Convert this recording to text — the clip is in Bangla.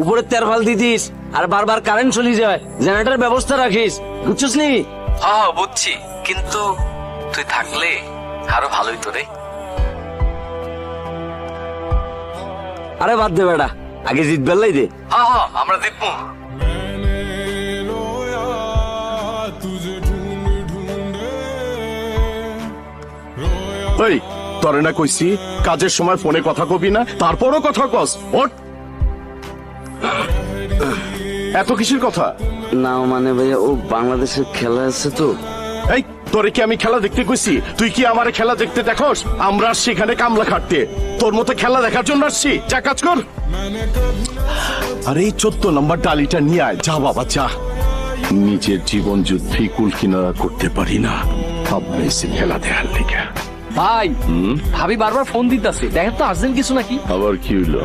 উপরে তেরফাল দিতিস আর বারবার কারেন্ট চলে যায়, জেনারেটর ব্যবস্থা রাখিস, বুঝছিস নি? হ্যাঁ বুঝছি, কিন্তু তুই থাকলে আরো ভালোই তো রে। আরে বাদ দে বেটা, আগে জিত বেল্লাই দে। হ্যাঁ হ্যাঁ আমরা দেখবো। ওই তরে না কইছি কাজের সময় ফোনে কথা কবি না, তারপরও কথা কস। ওঠ, এত কিসের কথা? না মানে ভাইয়া, ও বাংলাদেশের খেলা আছে তো। এই তোরে কি আমি খেলা দেখতে কইছি? তুই কি আমার খেলা দেখতে দেখোস? আমরা সেখানে কামলা খাটতে, তোর মতো খেলা দেখার জন্য আসছি। যা কাজ কর। আরে এই 14 নম্বর ডালিটা নিয়ে আয়। যা বাবা যা। নিজের জীবন যুদ্ধে কুল কিনারা করতে পারি না, ভাবনা এসে খেলা দেখার লেগে। ভাই ভাবি বারবার ফোন দিতেছে, দেখেন তো আর্জেন্ট কিছু নাকি। আবার কি হইলো?